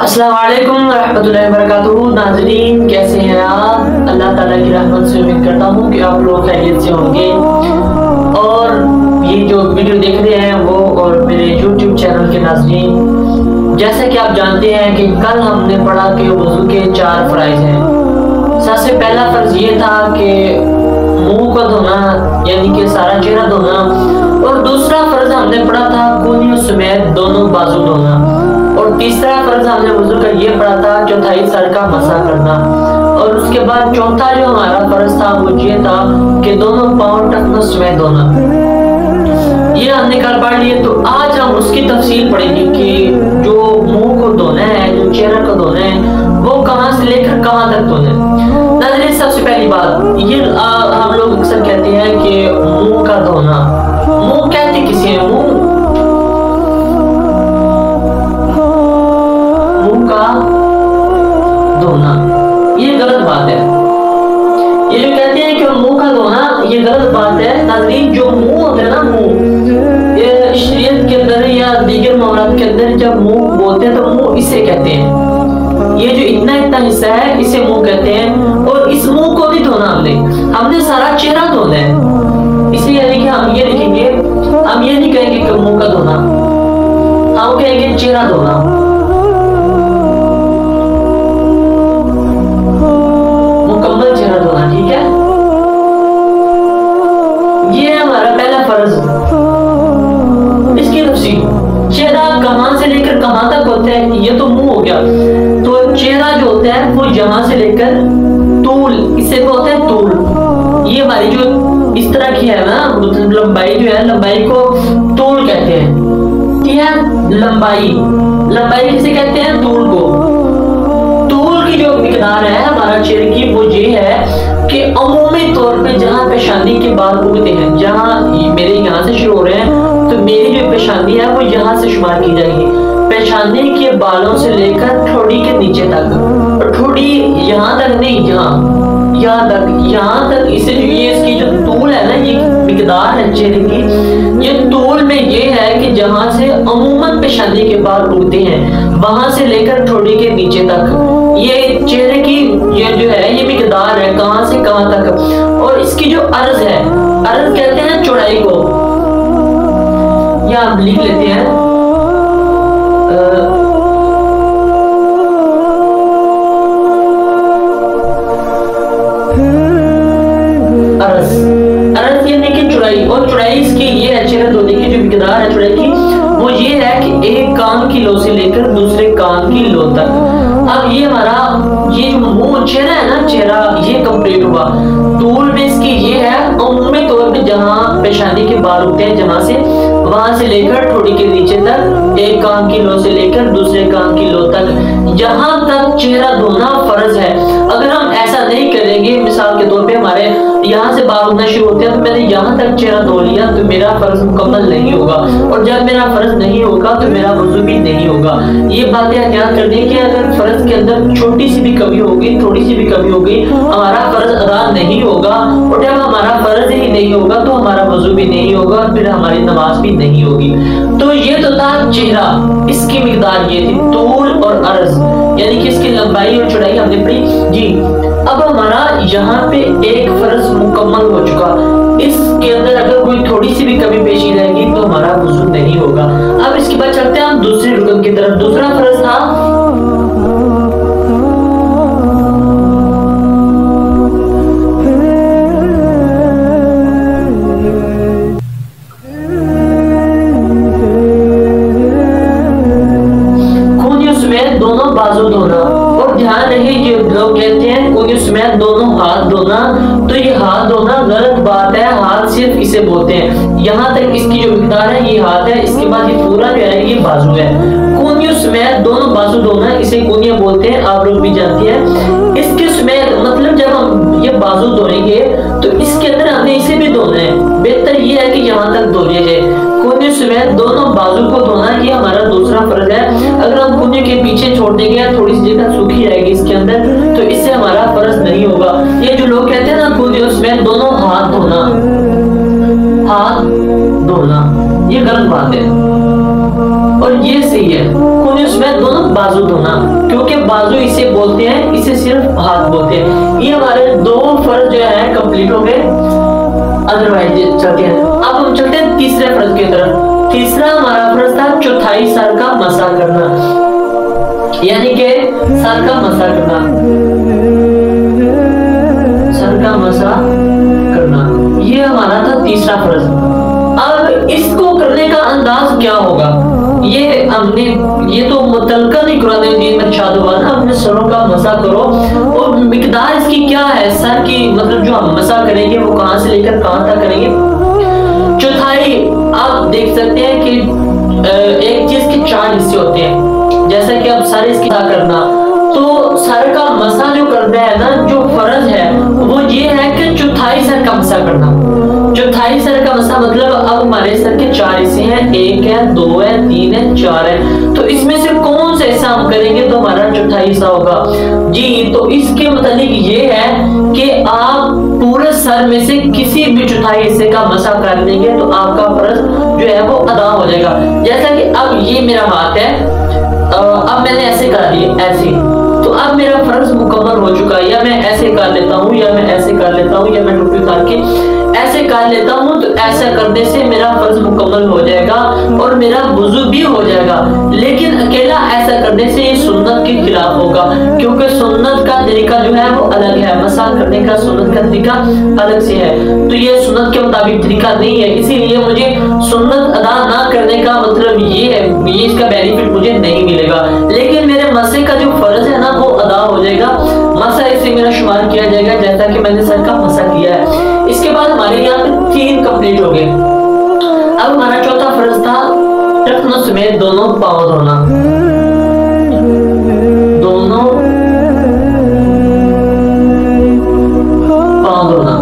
अस्सलाम वालेकुम रहमतुल्लाहि व बरकातुहू। नाज़रीन, कैसे हैं आप? अल्लाह ताला की रहमत से उम्मीद करता हूँ कि आप लोग खैरियत से होंगे। और ये जो वीडियो देख रहे हैं वो और मेरे YouTube चैनल के नाज़रीन, जैसे कि आप जानते हैं कि कल हमने पढ़ा कि वज़ू के 4 फ़राइज़ हैं। सबसे पहला फ़र्ज़ ये था कि मुंह को धोना, यानी कि सारा चेहरा धोना, और दूसरा फ़र्ज़ हमने पढ़ा था कूनियों समेत दोनों बाजू धोना, और तीसरा फ़र्ज़ हमने वज़ू का ये पढ़ा था चौथाई सर का मसा करना, और उसके बाद चौथा जो हमारा फ़र्ज़ था वो ये था कि दोनों पाँव टखनों समेत धोना। ये हमने कल पढ़ लिए। तो आज हम उसकी तफसील पढ़ेंगे कि जो मुंह को धोना है, जो चेहरा को धोना है, वो कहाँ से लेकर कहाँ तक धोना है। नाज़रीन, सबसे पहली बात ये हम लोग अक्सर कहते हैं कि मुंह का धोना, मुंह कहते किसे है? मुंह का धोना, ये गलत बात है। ये जो कहते हैं कि मुंह का धोना, ये गलत बात है। नाज़रीन, जो मुंह होता है ना, मुंह, ये शरीयत के अंदर या दीगर मामलात के अंदर जब मुंह बोलते हैं तो मुंह इसे कहते हैं। ये जो इतना हिस्सा है इसे मुंह कहते हैं, और इस मुंह को भी धोना हमने सारा चेहरा धोना है। इसलिए यानी कि हम ये लिखेंगे, हम ये नहीं कहेंगे कि मुंह का धोना, हम कहेंगे चेहरा धोना। मुकम्मल चेहरा धोना, ठीक है। ये है हमारा पहला फर्ज। इसकी तफसील, चेहरा कहां से लेकर कहां तक होता है, ये तो मुंह हो गया। तो चेहरा जो होता है वो यहां से लेकर तूल, इससे होता है तूल। ये हमारी जो इस तरह की है ना लंबाई, जो है लंबाई को तूल कहते हैं, ठीक है। लंबाई किसे कहते हैं? तूल को। तूल की जो मिकदार है हमारा चेहरे की वो ये है कि अमूमी तौर पे जहाँ पेशानी के बाल उगते हैं, जहाँ मेरे यहाँ से शुरू हो रहे हैं, तो मेरी जो पेशानी है वो यहाँ से शुमार की जाएगी। पेशानी के बालों से लेकर ठोड़ी के नीचे तक, और ठोड़ी यहाँ तक नहीं, यहाँ तक इसे जो ये इसकी जो तूल है ना, ये मिकदार है चेहरे की, ये तूल में ये है कि जहाँ से अमूमन पेशानी के बाल उगते हैं वहां से लेकर ठोड़ी के नीचे तक, ये चेहरे की ये जो है ये मिकदार है, कहां से कहां तक। और इसकी जो अर्ज है, अर्ज कहते हैं चौड़ाई को, या हम लिख लेते हैं अर्ज यानी कि चौड़ाई। और चौड़ाई इसकी ये है, चेहरा धोने की जो मिकदार है चौड़ाई की, वो ये है कि एक कान की लो से लेकर दूसरे कान की लो तक। अब ये हमारा ये जो मुंह चेहरा है ना, चेहरा ये कंप्लीट हुआ। तूल में इसकी ये है अमूमी तौर पे जहाँ पेशानी के बाल उगते हैं, जहाँ से वहां से लेकर ठोड़ी के नीचे तक, एक कान की लो से लेकर दूसरे कान की लो तक, जहां तक चेहरा धोना फर्ज है। अगर हम ऐसा नहीं करेंगे, मिसाल के तौर पे हमारे यहाँ से बाल उगना शुरू होते हैं तो मैंने यहाँ तक चेहरा धो लिया, तो मेरा फर्ज मुकम्मल नहीं होगा, और जब मेरा फर्ज नहीं होगा तो मेरा वज़ू भी नहीं होगा। ये बातें याद कर दें कि अगर फर्ज के अंदर छोटी सी भी कमी होगी, थोड़ी सी भी कमी होगी, हमारा फर्ज अदा नहीं होगा, और जब हमारा फर्ज ही नहीं होगा तो हमारा वज़ू भी नहीं होगा, और फिर हमारी नमाज भी नहीं होगी। तो ये तो था चेहरा, इसकी मिकदार ये थी तूल और अर्ज, यानी कि इसकी लंबाई और चौड़ाई हमने पढ़ी जी। अब हमारा यहाँ पे एक फर्ज मुकम्मल हो चुका, इसके अंदर अगर कोई थोड़ी सी भी कमी पेशी रहेगी तो हमारा वज़ू नहीं होगा। अब इसके बाद चलते हैं हम दूसरे रुकन की तरफ। दूसरा फर्ज था दोनों बाजू धोना। और ध्यान रहे, ये लोग कहते हैं कोई उसमें दोनों हाथ धोना, तो ये हाथ धोना गलत बात है। हाथ सिर्फ इसे बोलते हैं, यहाँ तक इसकी जो मिकदार है ये हाथ है, इसके बाद ये पूरा जो है ये बाजू है। कोनियों समेत दोनों बाजू धोना, इसे कोनिया बोलते हैं, आप लोग भी जानते हैं। इसके समेत मतलब जब हम ये बाजू धोएंगे तो इसके अंदर हमें इसे भी धोना है। बेहतर ये है कि यहाँ तक धो लिया जाए। कोनियों समेत दोनों बाजू को धोना, ये हमारा दूसरा फर्ज है। अगर हम कोनियों के पीछे छोड़ देंगे या थोड़ी सी जगह सूखी रहेगी इसके अंदर, तो इससे हमारा फर्ज नहीं होगा। ये जो लोग कहते हैं ना कोनियों समेत दोनों हाथ धोना, हाथ धोना, ये गलत बात है। और ये सही है, कौन उसमें दोनों बाजू धोना, क्योंकि बाजू इसे बोलते हैं, इसे सिर्फ हाथ बोलते हैं। ये हमारे दो फर्ज जो है कंप्लीट हो गए। अदरवाइज चलते हैं, अब हम चलते हैं तीसरे फर्ज की तरफ। तीसरा हमारा फर्ज था चौथाई सर का मसा करना, यानी कि सर का मसा करना, सर का मसा करना, ये हमारा था तीसरा फर्ज। अब इसको करने का अंदाज क्या होगा, ये तो मुतलका नहीं कुरान मजीद में इरशाद हुआ ना, अपने सरों का मसा करो। और मिकदार इसकी क्या है, सर की मतलब जो हम मसा करेंगे वो कहां से लेकर कहां तक करेंगे। चौथाई आप देख सकते हैं कि एक चीज के 4 हिस्से होते हैं, जैसा कि अब सर इसकी करना, तो सर का मसा जो करना है ना, जो फर्ज है वो ये है कि चौथाई सर का मसा करना। चौथाई सर का मसा मतलब अब हमारे सर के 4 हिस्से हैं, 1 है, 2 है, 3 है, 4 है, तो इसमें से कौन सा हिस्सा हम करेंगे तो हमारा चौथाई हिस्सा होगा जी। तो इसके मतलब ये है कि आप पूरे सर में से किसी भी चौथाई हिस्से का मसा कर देंगे तो आपका फर्ज जो है वो अदा हो जाएगा। जैसा कि अब ये मेरा हाथ है, अब मैंने ऐसे कर दिए ऐसे, तो अब मेरा फर्ज मुकम्मल हो चुका है। या मैं ऐसे कर लेता हूँ, या मैं ऐसे कर लेता हूँ, या मैं टोपी उतार के ऐसे कर लेता हूँ, तो ऐसा करने से मेरा फर्ज मुकम्मल हो जाएगा और मेरा वुजू भी हो जाएगा। लेकिन अकेला ऐसा करने से ये सुन्नत के खिलाफ होगा, क्योंकि सुन्नत का तरीका जो है वो अलग है, मसा करने का सुन्नत का तरीका अलग से है, तो ये सुन्नत के मुताबिक तरीका नहीं है। इसीलिए मुझे सुन्नत अदा ना करने का मतलब ये है, ये इसका बेनिफिट मुझे नहीं मिलेगा। लेकिन मेरे मसे का जो फर्ज है ना वो अदा हो जाएगा, मसा इसे मेरा शुमार किया जाएगा जैसा कि मैंने सर का मसा किया है। इसके बाद हमारे यहाँ पे 3 कंप्लीट हो गए। अब हमारा चौथा फर्ज था टखनों समेत दोनों पांव धोना, दोनों पांव धोना,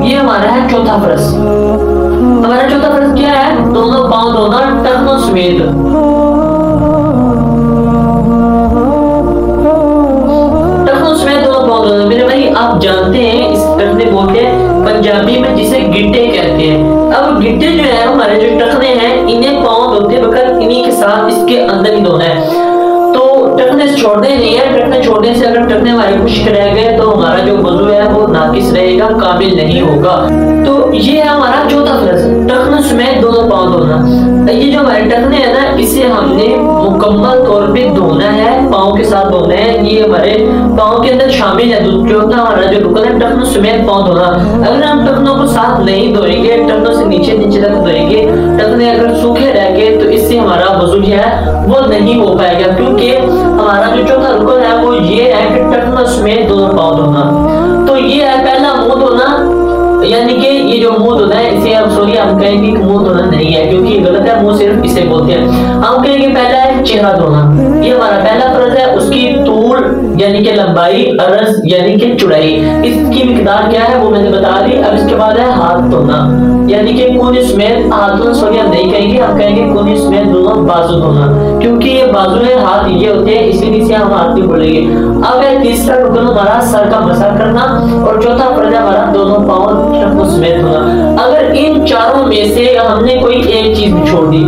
ये हमारा है चौथा फर्ज। हमारा चौथा फर्ज क्या है, दोनों पांव धोना टखनों समेत। टखनों समेत दोनों पांव धोना, मेरे भाई आप जानते हैं इस टखने बोलते हैं पंजाबी में जिसे गिट्टे कहते हैं। अब गिट्टे जो है हमारे जो टखने हैं, इन्हें पांव धोते वक्त इन्हीं के साथ इसके अंदर ही धोना है, तो टखने छोड़ने नहीं है। टखने छोड़ने से अगर टखने हमारे खुश्क रह गए तो हमारा जो वुजू है वो नाकिस रहेगा, काबिल नहीं होगा। तो ये है हमारा चौथा फर्ज, टखनों समेत दोनों पांव धोना। ये जो हमारे टखने हैं ना, इसे हमने मुकम्मल तौर पे धोना है, पांव के साथ धोना है, ये हमारे पांव के अंदर शामिल है। चौथा हमारा जो रुकन है टखनों समेत पांव धोना। अगर हम टखनों को साथ नहीं धोएंगे, टखनों से नीचे नीचे तक धोएंगे, टखने अगर सूखे रह गए तो इससे हमारा वुजू जो है वो नहीं हो पाएगा, क्योंकि हमारा जो चौथा रुकन है वो ये है कि टखनों समेत दोनों पांव धोना। तो ये है पहला मुंह धोना, यानी कि ये जो मुंह धोना है इसे हम हम कहेंगे कि मुंह धोना नहीं है, क्योंकि ये गलत है, मुंह सिर्फ इसे बोलते हैं। हम कहेंगे पहला है चेहरा धोना, ये हमारा पहला फर्ज है। उसकी तूल यानी कि लंबाई, अर्ज यानी कि चौड़ाई, इसकी मिकदार क्या है वो मैंने बता दी। अब इसके बाद है हाथ धोना, यानी कि कूनी समेत हाथ धोना। सॉरी हम नहीं कहेंगे, हम कहेंगे कूनी समेत दोनों बाजू धोना, क्योंकि ये बाजू है, हाथ ये होते हैं, इसीलिए हम हाथ नहीं बोलेंगे। अब है तीसरा रुकन हमारा सर का मसा करना, और चौथा फर्ज है हमारा दोनों पांव टखनों समेत धोना। अगर इन चारों में से हमने कोई एक चीज भी छोड़ दी,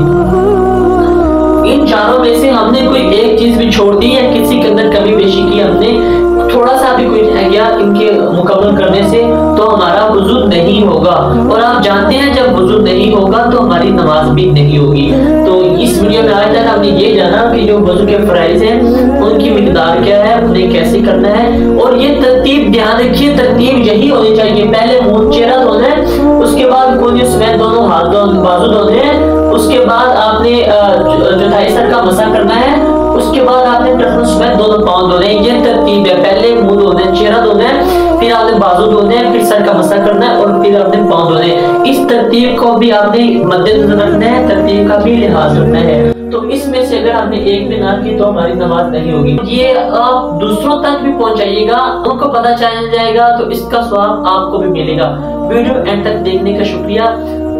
इन चारों में से हमने कोई एक चीज भी छोड़ दी, या किसी के अंदर कमी पेशी की, हमने थोड़ा सा भी कोई रह गया इनके मुकम्मल करने से, तो हमारा वुजू नहीं होगा। और आप जानते हैं जब वुजू नहीं होगा तो हमारी नमाज भी नहीं होगी। तो इस वीडियो में आज तक हमने ये जाना कि जो वुजू के फराइज हैं उनकी मिकदार क्या है, उन्हें कैसे करना है, और ये तरतीब ध्यान रखिए, तरतीब यही होनी चाहिए। पहले मुंह चेहरा धोना है, उसके बाद कूनी समेत दोनों हाथ बाजू धोने हैं, उसके बाद आपने चौथाई सर का मसा करना है, उसके बाद आपने टखनों समेत दोनों पांव धोने। ये तरतीब है, पहले मुंह धोना है, चेहरा धोना है, फिर आपने बाजू धोने हैं, फिर सर का मसा करना है, और फिर आपने पांव धोने। इस तरतीब को भी आपने मद्देनजर रखना है, तरतीब का भी लिहाज रखना है। तो इसमें से अगर आपने एक भी ना की तो हमारी नमाज नहीं होगी। ये आप दूसरों तक भी पहुंचाइएगा, उनको पता चल जाएगा, तो इसका स्वाब आपको भी मिलेगा। वीडियो एंड तक देखने का शुक्रिया।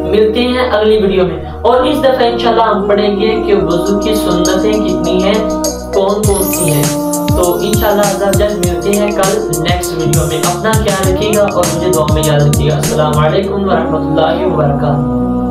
मिलते हैं अगली वीडियो में, और इस दफा इंशाल्लाह हम पढ़ेंगे कि वुजू की सुन्नतें कितनी हैं, कौन कौन सी हैं। तो इंशाल्लाह जब मिलते हैं कल नेक्स्ट वीडियो में। अपना ख्याल रखिएगा और मुझे दुआ में याद रखिएगा। अस्सलाम वालेकुम व रहमतुल्लाहि व बरकातहू।